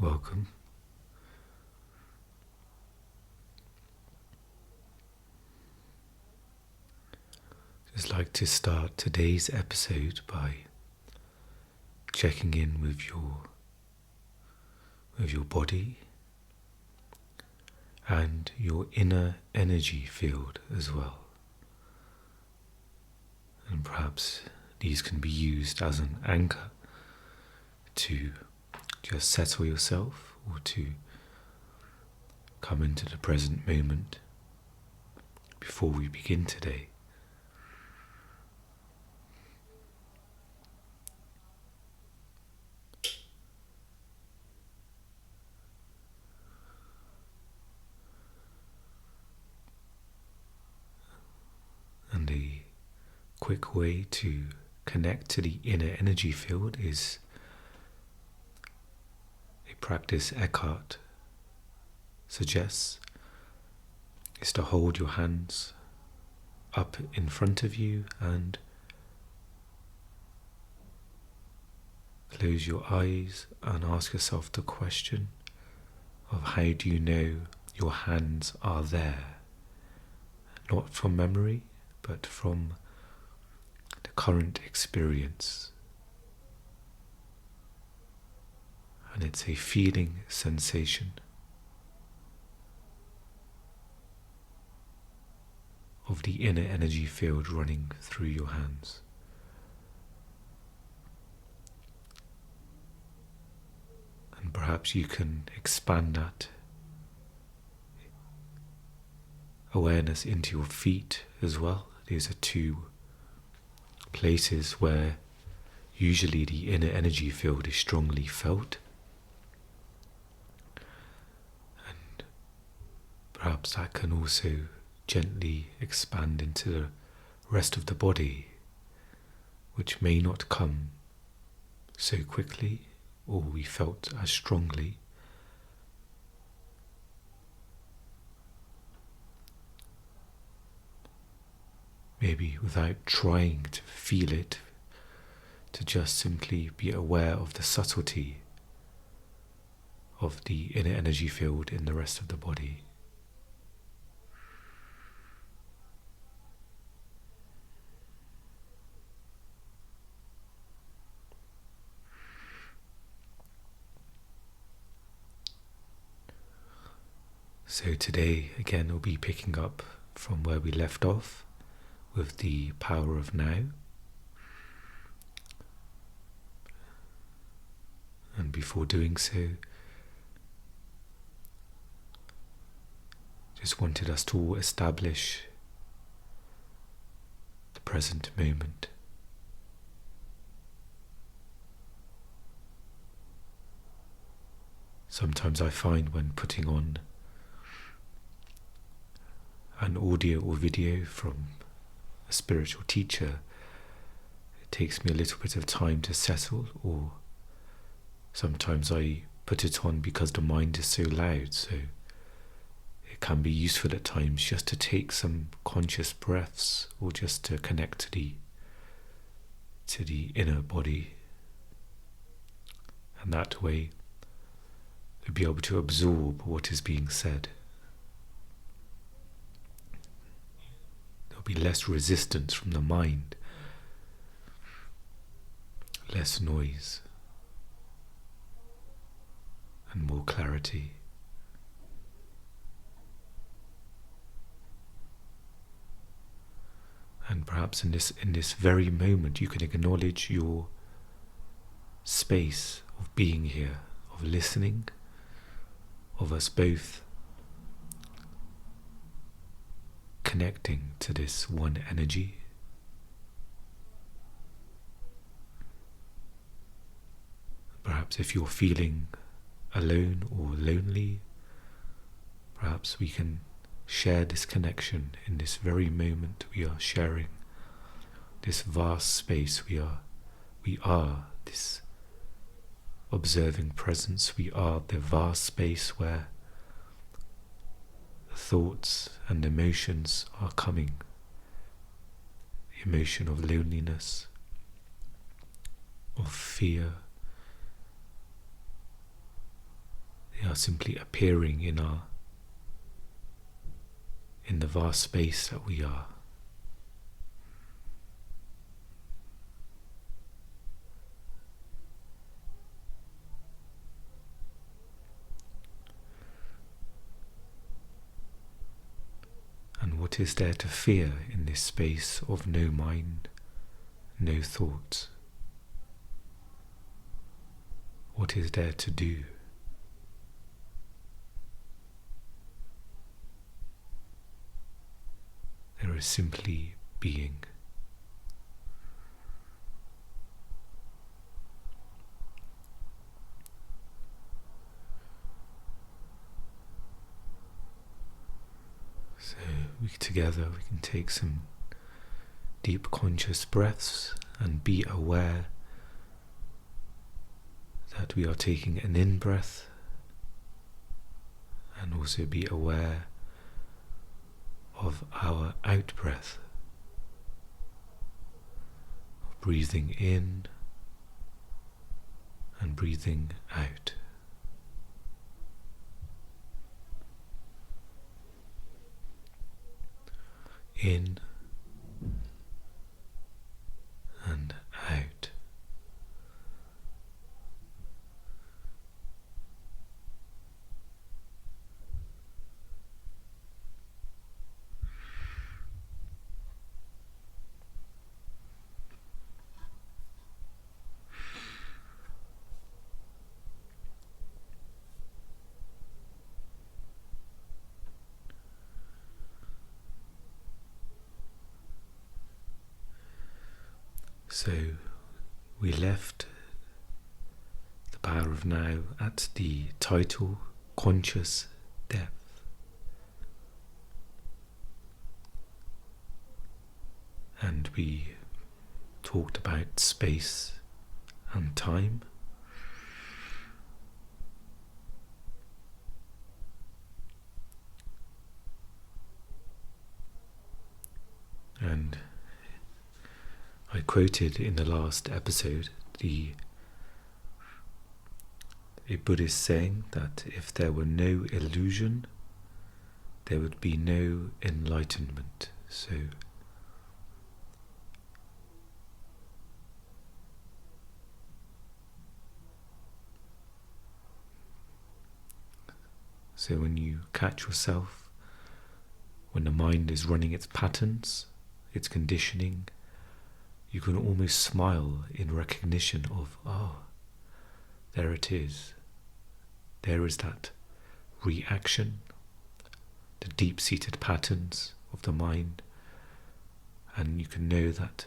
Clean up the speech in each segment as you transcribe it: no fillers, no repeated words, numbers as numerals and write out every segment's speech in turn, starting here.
welcome. Just like to start today's episode by checking in with your body and your inner energy field as well. And perhaps these can be used as an anchor to just settle yourself or to come into the present moment before we begin today. And a quick way to connect to the inner energy field is a practice Eckhart suggests, is to hold your hands up in front of you and close your eyes and ask yourself the question of how do you know your hands are there? Not from memory, but from the current experience. And it's a feeling sensation of the inner energy field running through your hands. And perhaps you can expand that awareness into your feet as well. These are two places where usually the inner energy field is strongly felt. And perhaps that can also gently expand into the rest of the body, which may not come so quickly or be felt as strongly. Maybe without trying to feel it, to just simply be aware of the subtlety of the inner energy field in the rest of the body. So today, again, we'll be picking up from where we left off with the power of now. And before doing so, just wanted us to all establish the present moment. Sometimes I find when putting on an audio or video from a spiritual teacher, it takes me a little bit of time to settle, or sometimes I put it on because the mind is so loud, so it can be useful at times just to take some conscious breaths or just to connect to the inner body, and that way to be able to absorb what is being said. Be less resistance from the mind, less noise, and more clarity. And perhaps in this very moment you can acknowledge your space of being here, of listening, of us both connecting to this one energy. Perhaps if you're feeling alone or lonely, perhaps we can share this connection in this very moment. We are sharing this vast space. We are this observing presence. We are the vast space where thoughts and emotions are coming. The emotion of loneliness, of fear, are simply appearing in the vast space that we are. And what is there to fear in this space of no mind, no thoughts? What is there to do? There is simply being. So together we can take some deep conscious breaths and be aware that we are taking an in-breath, and also be aware of our out-breath, breathing in and breathing out. In and out. So we left the power of now at the title Conscious Depth. And we talked about space and time. And I quoted in the last episode a Buddhist saying that if there were no illusion, there would be no enlightenment. So when you catch yourself, when the mind is running its patterns, its conditioning, you can almost smile in recognition of, there it is. There is that reaction, the deep-seated patterns of the mind, and you can know that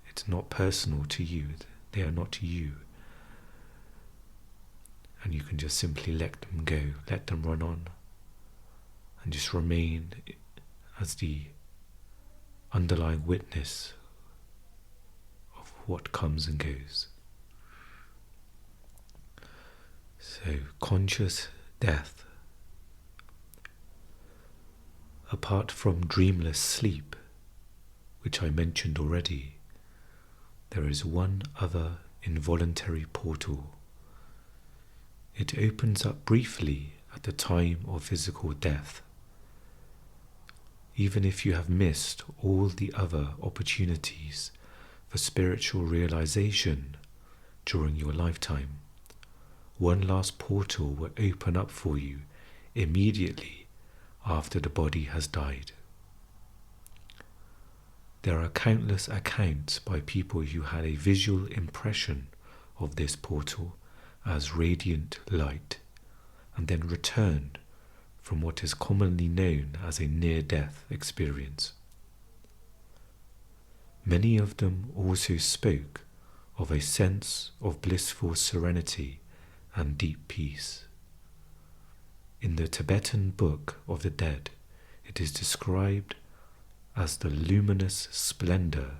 it's not personal to you, they are not you. And you can just simply let them go, let them run on, and just remain as the underlying witness of what comes and goes. So, conscious death. Apart from dreamless sleep, which I mentioned already, there is one other involuntary portal. It opens up briefly at the time of physical death. Even if you have missed all the other opportunities for spiritual realization during your lifetime, one last portal will open up for you immediately after the body has died. There are countless accounts by people who had a visual impression of this portal as radiant light, and then returned from what is commonly known as a near-death experience. Many of them also spoke of a sense of blissful serenity and deep peace. In the Tibetan Book of the Dead, it is described as the luminous splendor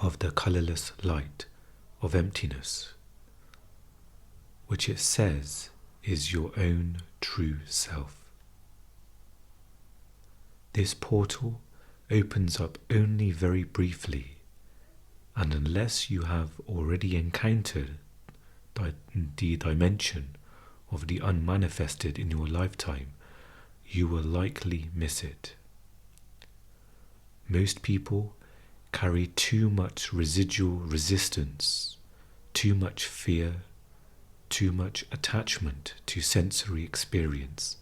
of the colorless light of emptiness, which it says is your own true self. This portal opens up only very briefly, and unless you have already encountered the dimension of the unmanifested in your lifetime, you will likely miss it. Most people carry too much residual resistance, too much fear, too much attachment to sensory experience,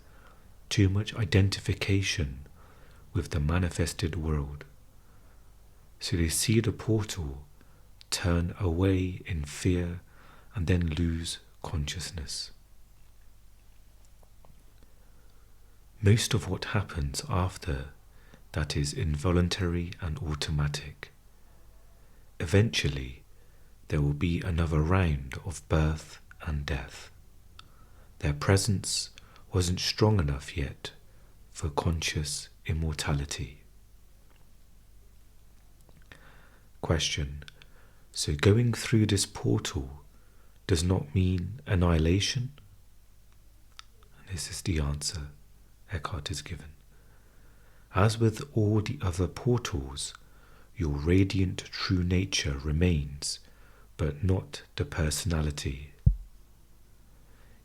too much identification with the manifested world. So they see the portal, turn away in fear, and then lose consciousness. Most of what happens after that is involuntary and automatic. Eventually, there will be another round of birth and death. Their presence wasn't strong enough yet for conscious immortality. Question: so going through this portal does not mean annihilation? And this is the answer Eckhart is given. As with all the other portals, your radiant true nature remains, but not the personality.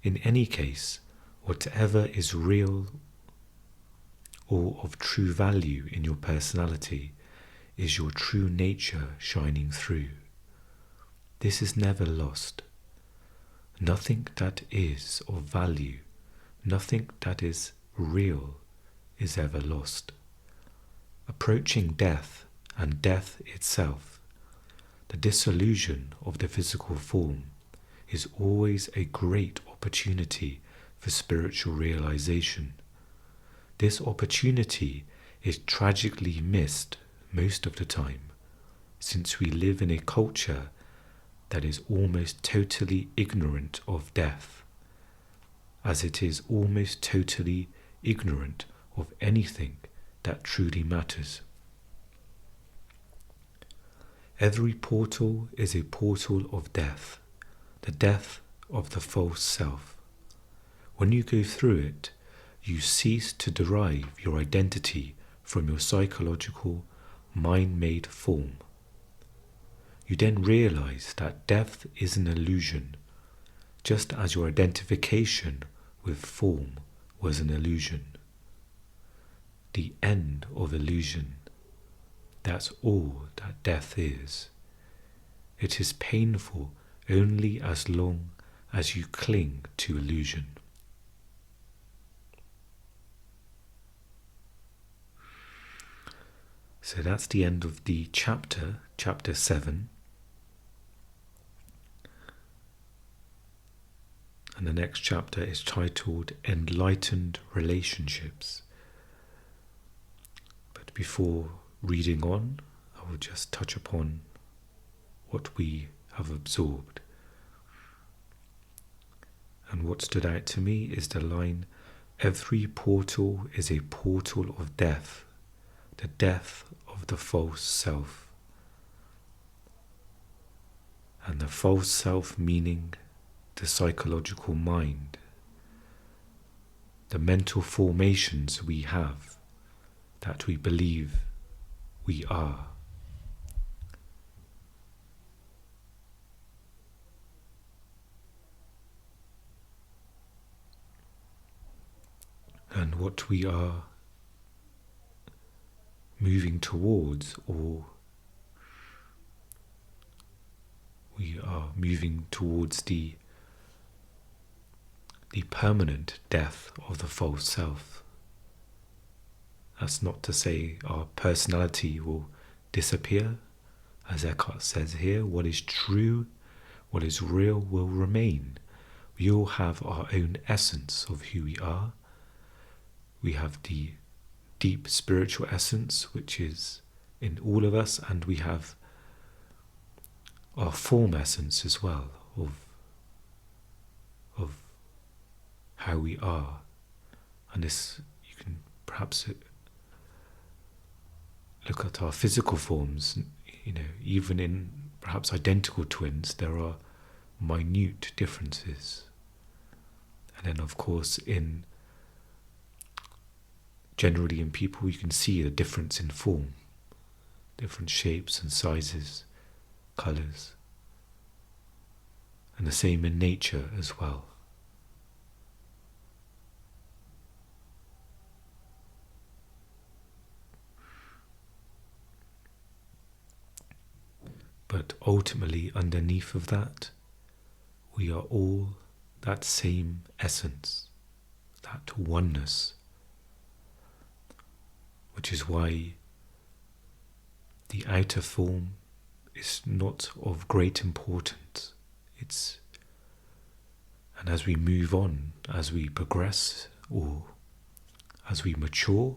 In any case, whatever is real or of true value in your personality is your true nature shining through. This is never lost. Nothing that is of value, nothing that is real, is ever lost. Approaching death and death itself, the dissolution of the physical form, is always a great opportunity for spiritual realization. This opportunity is tragically missed most of the time, since we live in a culture that is almost totally ignorant of death, as it is almost totally ignorant of anything that truly matters. Every portal is a portal of death, the death of the false self. When you go through it, you cease to derive your identity from your psychological, mind-made form. You then realize that death is an illusion, just as your identification with form was an illusion. The end of illusion. That's all that death is. It is painful only as long as you cling to illusion. So that's the end of the chapter 7. And the next chapter is titled Enlightened Relationships. But before reading on, I will just touch upon what we have absorbed. And what stood out to me is the line, every portal is a portal of death, the death of the false self. And the false self meaning the psychological mind, the mental formations we have that we believe we are. And what we are moving towards, or we are moving towards the permanent death of the false self. That's not to say our personality will disappear. As Eckhart says here, what is true, what is real will remain. We all have our own essence of who we are. We have the deep spiritual essence which is in all of us, and we have our form essence as well of how we are. And this, you can perhaps look at our physical forms, even in perhaps identical twins there are minute differences. And then of course generally in people you can see the difference in form, different shapes and sizes, colours. And the same in nature as well. But ultimately, underneath of that, we are all that same essence, that oneness, which is why the outer form is not of great importance. And as we move on, as we progress, or as we mature,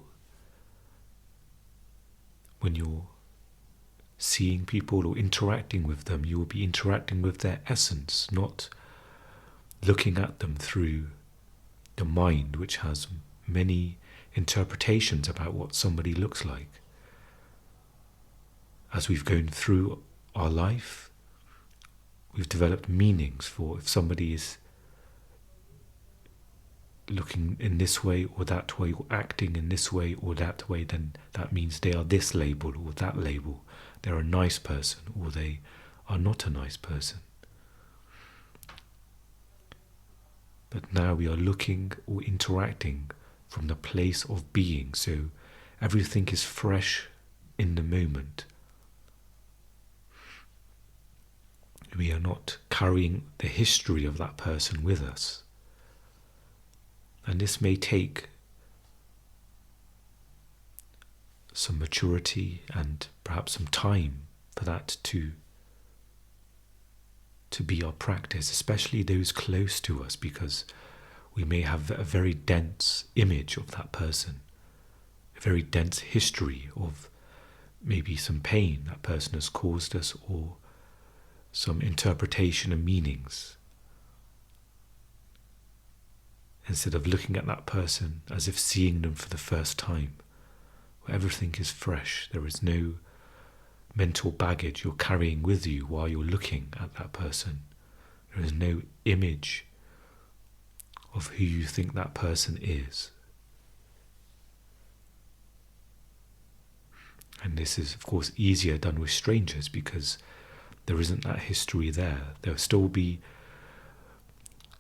when you're seeing people or interacting with them, you will be interacting with their essence, not looking at them through the mind, which has many interpretations about what somebody looks like. As we've gone through our life, we've developed meanings for if somebody is looking in this way or that way, or acting in this way or that way, then that means they are this label or that label. They're a nice person or they are not a nice person. But now we are looking or interacting from the place of being, so everything is fresh in the moment. We are not carrying the history of that person with us. And this may take some maturity and perhaps some time for that to be our practice, especially those close to us, because we may have a very dense image of that person, a very dense history of maybe some pain that person has caused us, or some interpretation and meanings. Instead of looking at that person as if seeing them for the first time, where everything is fresh, there is no mental baggage you're carrying with you while you're looking at that person. There is no image of who you think that person is. And this is, of course, easier done with strangers because there isn't that history there. There'll still be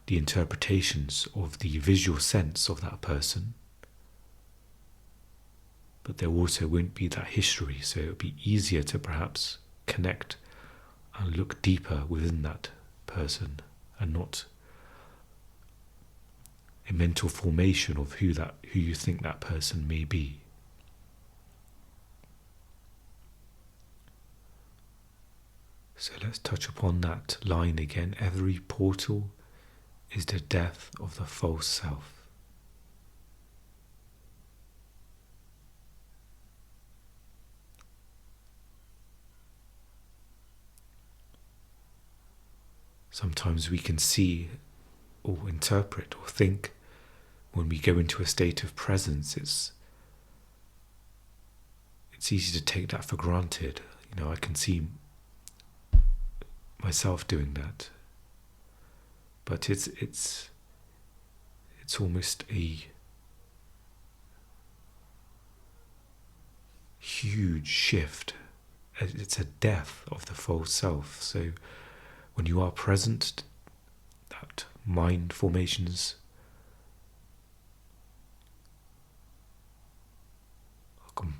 the interpretations of the visual sense of that person, but there also won't be that history, so it'll be easier to perhaps connect and look deeper within that person, and not a mental formation of who you think that person may be. So let's touch upon that line again. Every portal is the death of the false self. Sometimes we can see or interpret or think when we go into a state of presence, it's easy to take that for granted. I can see myself doing that. But it's almost a huge shift. It's a death of the false self. So when you are present, that mind formations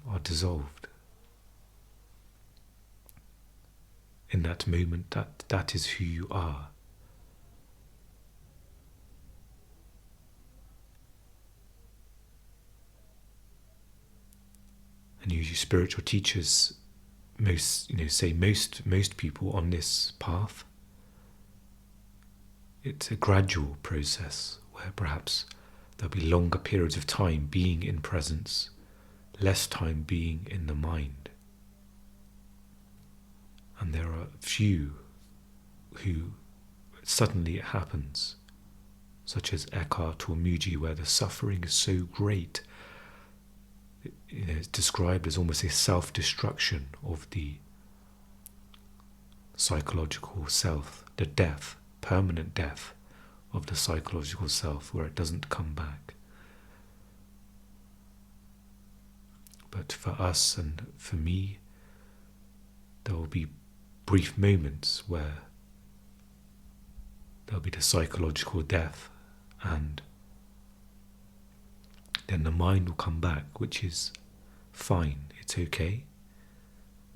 are dissolved. In that moment, that is who you are. And usually spiritual teachers say most people on this path, it's a gradual process where perhaps there'll be longer periods of time being in presence, less time being in the mind. And there are few who suddenly it happens, such as Eckhart or Mooji, where the suffering is so great. It's described as almost a self-destruction of the psychological self, the death, permanent death of the psychological self, where it doesn't come back. But for us and for me, there will be brief moments where there'll be the psychological death, and then the mind will come back, which is fine, it's okay.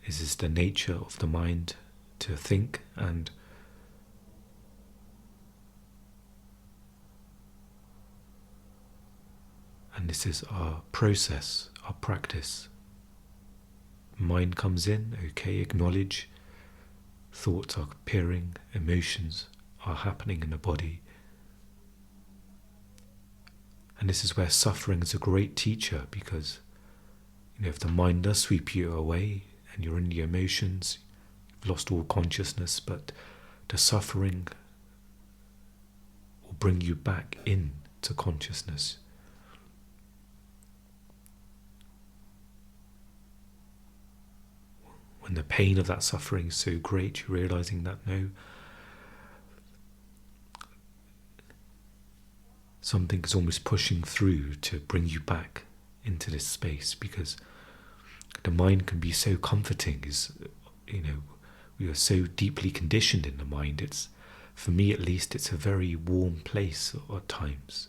This is the nature of the mind to think, and this is our process, our practice. Mind comes in, okay, acknowledge, thoughts are appearing, emotions are happening in the body. And this is where suffering is a great teacher, because if the mind does sweep you away and you're in the emotions, you've lost all consciousness, but the suffering will bring you back in to consciousness. When the pain of that suffering is so great, you're realizing that no, something is almost pushing through to bring you back into this space, because the mind can be so comforting. We are so deeply conditioned in the mind. It's, for me at least, it's a very warm place at times,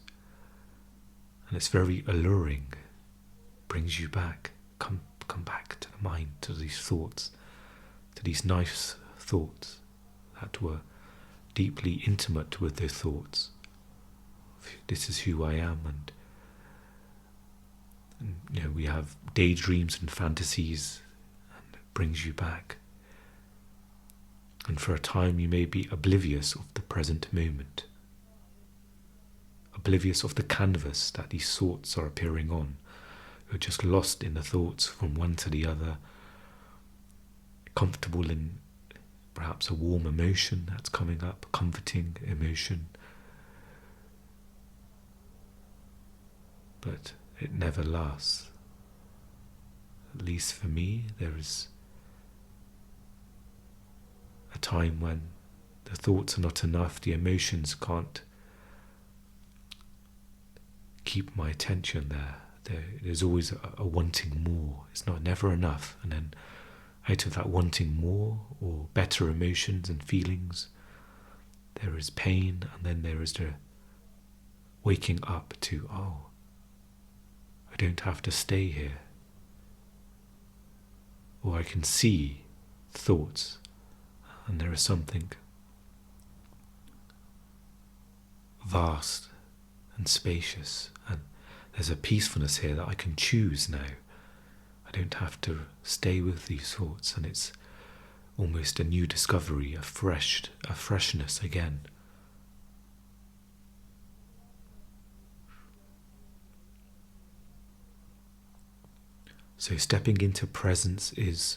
and it's very alluring. Brings you back. Come back to the mind, to these thoughts, to these nice thoughts that were deeply intimate with their thoughts. This is who I am, and we have daydreams and fantasies, and it brings you back. And for a time you may be oblivious of the present moment, oblivious of the canvas that these thoughts are appearing on. You're just lost in the thoughts from one to the other, comfortable in perhaps a warm emotion that's coming up, comforting emotion. But it never lasts. At least for me, there is a time when the thoughts are not enough, the emotions can't keep my attention there. There's always a wanting more. It's never enough. And then out of that wanting more or better emotions and feelings, there is pain, and then there is the waking up to, oh, I don't have to stay here. Or I can see thoughts, and there is something vast and spacious, and there's a peacefulness here that I can choose now. I don't have to stay with these thoughts, and it's almost a new discovery, a freshness again. So stepping into presence is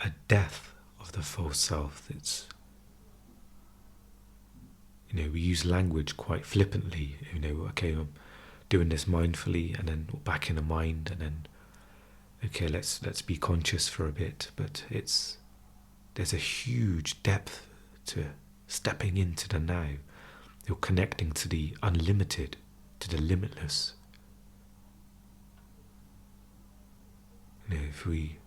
a death of the false self. It's, we use language quite flippantly. Okay, I'm doing this mindfully, and then back in the mind, and then, okay, let's be conscious for a bit. But there's a huge depth to stepping into the now. You're connecting to the unlimited, to the limitless. If we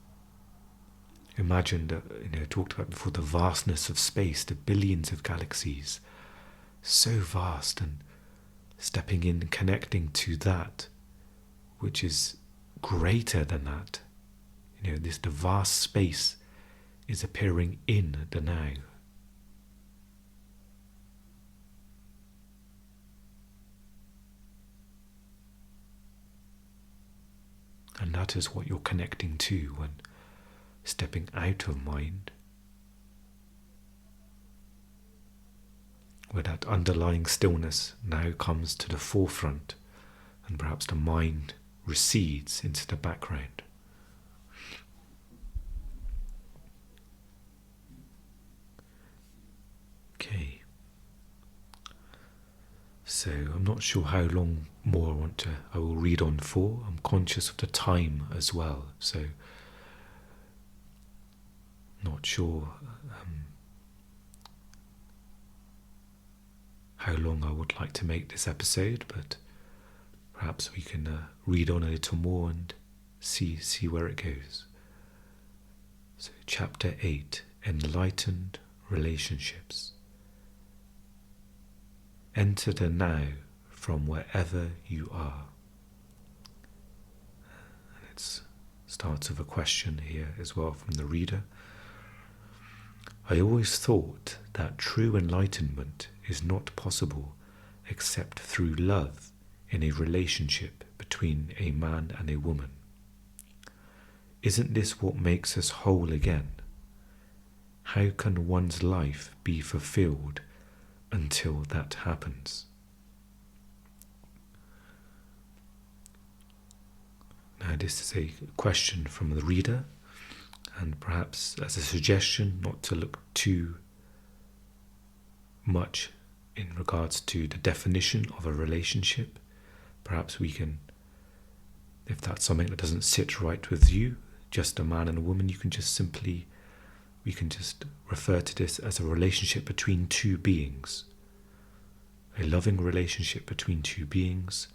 imagine that, I talked about before, the vastness of space, the billions of galaxies, so vast, and stepping in and connecting to that which is greater than that. The vast space is appearing in the now. And that is what you're connecting to when stepping out of mind, where that underlying stillness now comes to the forefront, and perhaps the mind recedes into the background. Okay. So I'm not sure how long more I will read on for. I'm conscious of the time as well, so not sure how long I would like to make this episode, but perhaps we can read on a little more and see where it goes. So chapter 8, Enlightened Relationships. Enter the now from wherever you are. And it starts with a question here as well from the reader. I always thought that true enlightenment is not possible except through love in a relationship between a man and a woman. Isn't this what makes us whole again? How can one's life be fulfilled until that happens? Now this is a question from the reader, and perhaps as a suggestion not to look too much in regards to the definition of a relationship. Perhaps we can, if that's something that doesn't sit right with you, just a man and a woman, we can just refer to this as a relationship between two beings. A loving relationship between two beings.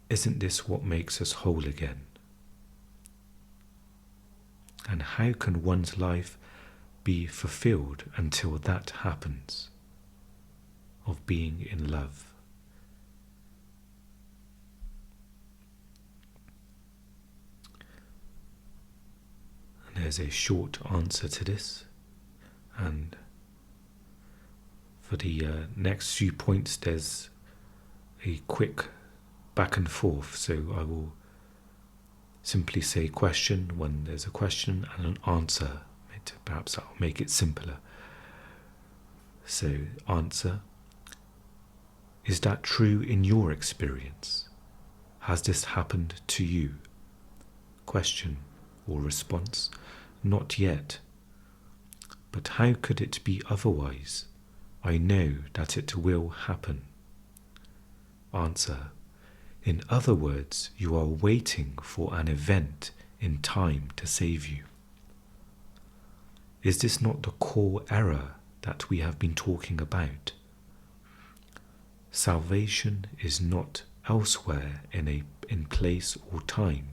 Isn't this what makes us whole again? And how can one's life be fulfilled until that happens, of being in love? And there's a short answer to this, and for the next few points there's a quick back and forth, so I will simply say question when there's a question and an answer. Perhaps I'll make it simpler. So, answer. Is that true in your experience? Has this happened to you? Question or response. Not yet. But how could it be otherwise? I know that it will happen. Answer. In other words, you are waiting for an event in time to save you. Is this not the core error that we have been talking about? Salvation is not elsewhere in place or time.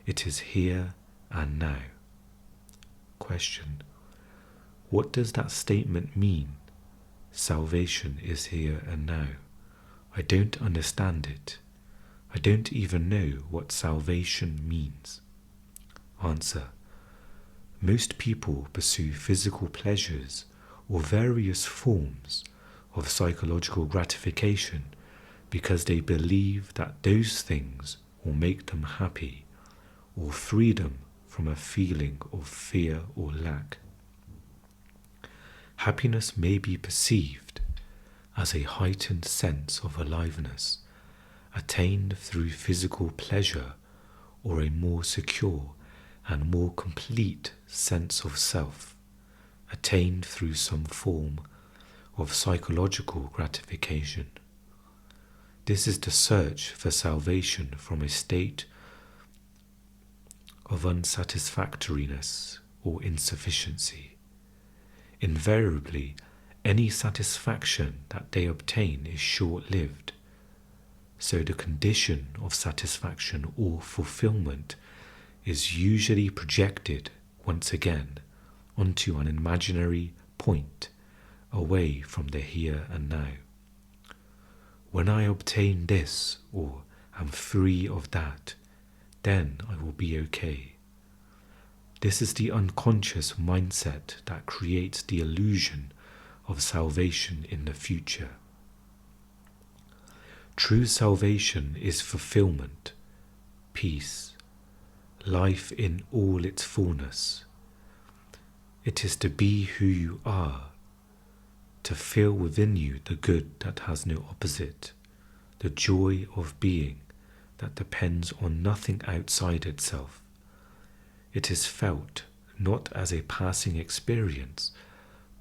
It is here and now. Question. What does that statement mean? Salvation is here and now. I don't understand it. I don't even know what salvation means. Answer. Most people pursue physical pleasures or various forms of psychological gratification because they believe that those things will make them happy or free them from a feeling of fear or lack. Happiness may be perceived as a heightened sense of aliveness, attained through physical pleasure, or a more secure and more complete sense of self, attained through some form of psychological gratification. This is the search for salvation from a state of unsatisfactoriness or insufficiency. Invariably, any satisfaction that they obtain is short-lived, so the condition of satisfaction or fulfillment is usually projected once again onto an imaginary point away from the here and now. When I obtain this or am free of that, then I will be okay. This is the unconscious mindset that creates the illusion of salvation in the future. True salvation is fulfillment, peace, life in all its fullness. It is to be who you are, to feel within you the good that has no opposite, the joy of being that depends on nothing outside itself. It is felt not as a passing experience,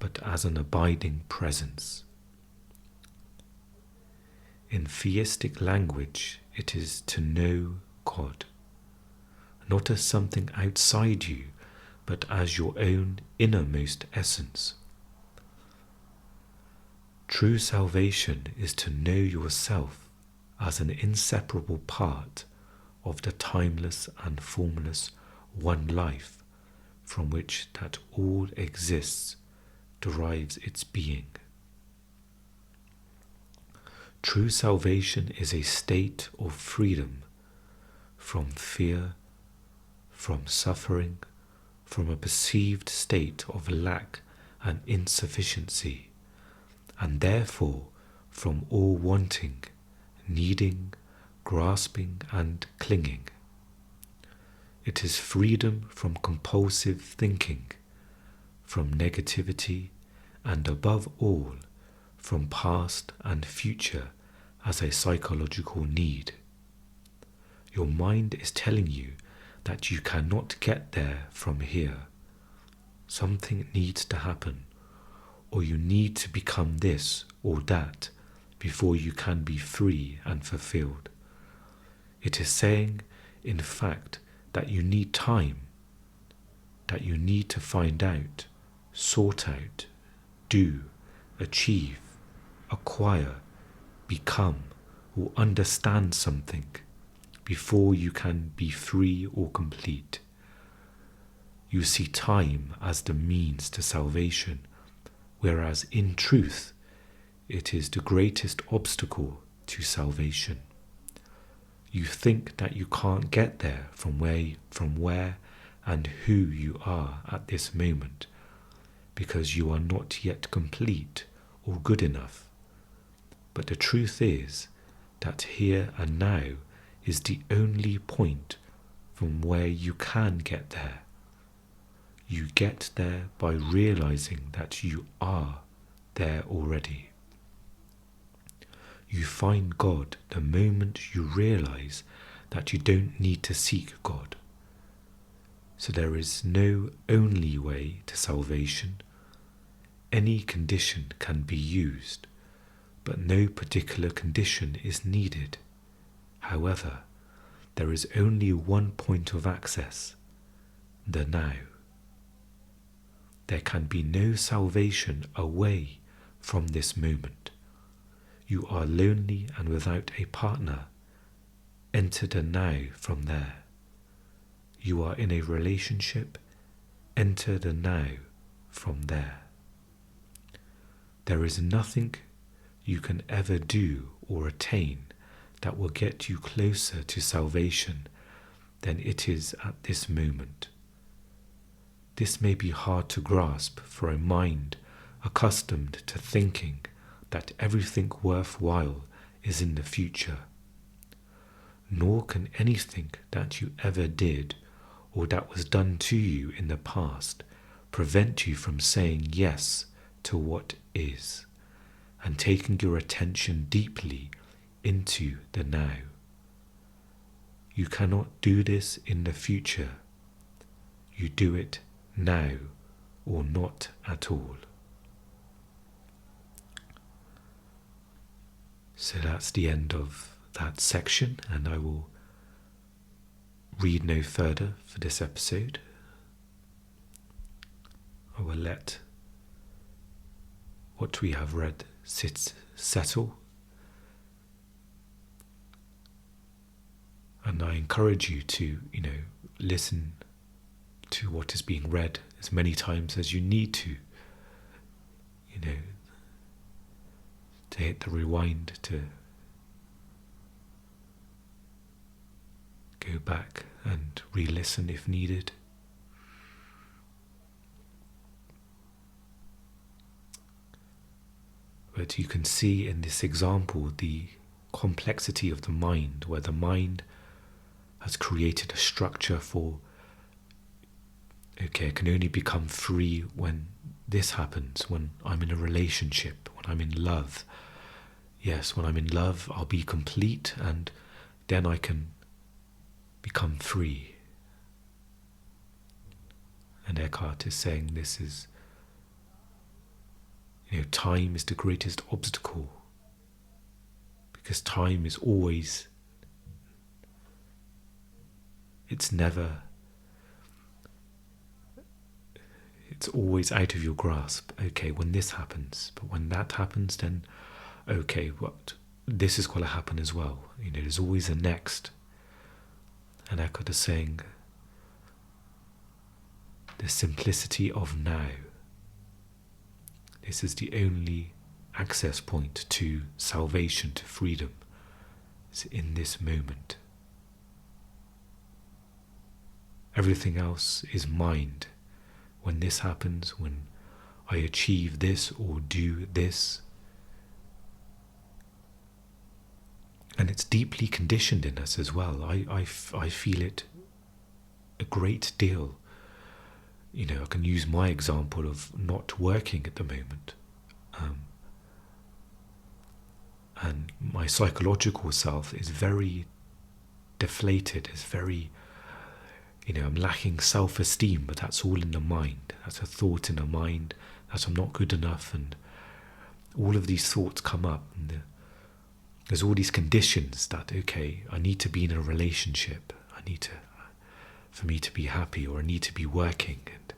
but as an abiding presence. In theistic language, it is to know God, not as something outside you, but as your own innermost essence. True salvation is to know yourself as an inseparable part of the timeless and formless one life from which that all exists derives its being. True salvation is a state of freedom from fear, from suffering, from a perceived state of lack and insufficiency, and therefore from all wanting, needing, grasping and clinging. It is freedom from compulsive thinking, from negativity, and above all, from past and future as a psychological need. Your mind is telling you that you cannot get there from here. Something needs to happen, or you need to become this or that before you can be free and fulfilled. It is saying, in fact, that you need time, that you need to find out, sort out, do, achieve, acquire, become, or understand something before you can be free or complete. You see time as the means to salvation, whereas in truth, it is the greatest obstacle to salvation. You think that you can't get there from where and who you are at this moment, because you are not yet complete or good enough. But the truth is that here and now is the only point from where you can get there. You get there by realizing that you are there already. You find God the moment you realize that you don't need to seek God. So there is no only way to salvation. Any condition can be used, but no particular condition is needed. However, there is only one point of access, the now. There can be no salvation away from this moment. You are lonely and without a partner. Enter the now from there. You are in a relationship. Enter the now from there. There is nothing you can ever do or attain that will get you closer to salvation than it is at this moment. This may be hard to grasp for a mind accustomed to thinking that everything worthwhile is in the future. Nor can anything that you ever did or that was done to you in the past prevent you from saying yes to what is and taking your attention deeply into the now. You cannot do this in the future. You do it now or not at all. So that's the end of that section, and I will read no further for this episode. I will let what we have read settle, and I encourage you to, listen to what is being read as many times as you need to, to hit the rewind, to go back and re-listen if needed. But you can see in this example the complexity of the mind, where the mind has created a structure for, I can only become free when this happens, when I'm in a relationship, when I'm in love. Yes, when I'm in love, I'll be complete, and then I can become free. And Eckhart is saying this is, time is the greatest obstacle, because time is always, it's always out of your grasp. When this happens, but when that happens, then this is going to happen as well. There's always a next. And Eckhart is saying the simplicity of now. This is the only access point to salvation, to freedom. It's in this moment. Everything else is mind. When this happens, when I achieve this or do this, and it's deeply conditioned in us as well. I feel it a great deal. I can use my example of not working at the moment. And my psychological self is very deflated, is very, I'm lacking self-esteem, but that's all in the mind. That's a thought in the mind that I'm not good enough, and all of these thoughts come up, and there's all these conditions that, okay, I need to be in a relationship, for me to be happy, or I need to be working. And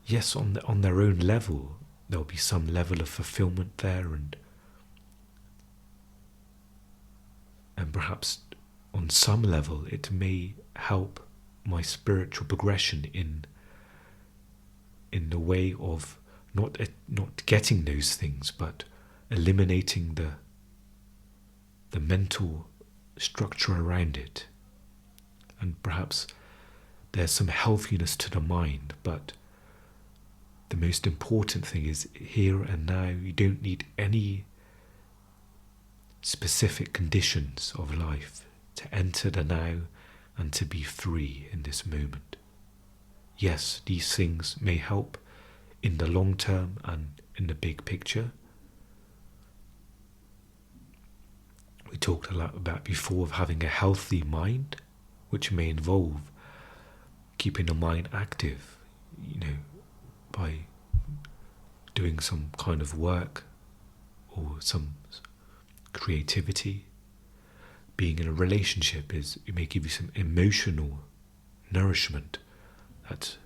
yes, on their own level, there'll be some level of fulfillment there, and perhaps on some level it may help my spiritual progression in the way of not getting those things, but eliminating the mental structure around it. And perhaps there's some healthiness to the mind, but the most important thing is here and now. You don't need any specific conditions of life to enter the now and to be free in this moment. Yes, these things may help in the long term and in the big picture. We talked a lot about before of having a healthy mind, which may involve keeping the mind active, by doing some kind of work or some creativity. Being in a relationship it may give you some emotional nourishment. But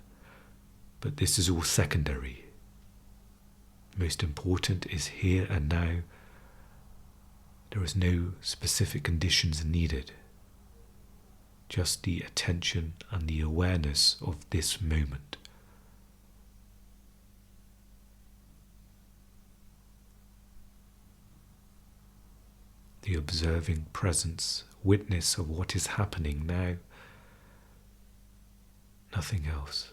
this is all secondary. Most important is here and now. There is no specific conditions needed. Just the attention and the awareness of this moment. The observing presence, witness of what is happening now. Nothing else.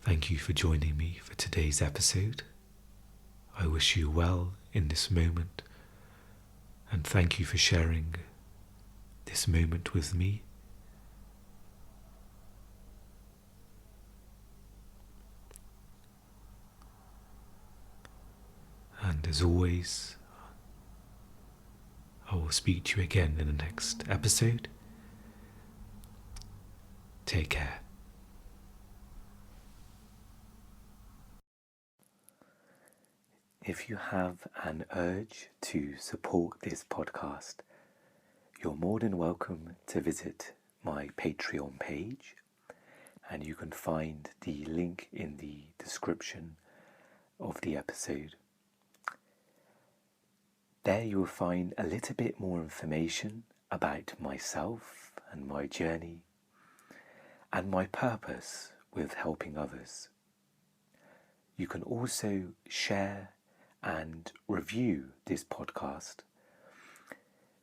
Thank you for joining me for today's episode. I wish you well in this moment, and thank you for sharing this moment with me. And as always, I will speak to you again in the next episode. Take care. If you have an urge to support this podcast, you're more than welcome to visit my Patreon page, and you can find the link in the description of the episode. There you will find a little bit more information about myself and my journey and my purpose with helping others. You can also share and review this podcast.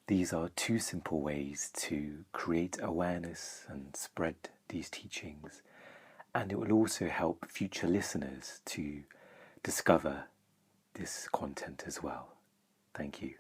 These are two simple ways to create awareness and spread these teachings, and it will also help future listeners to discover this content as well. Thank you.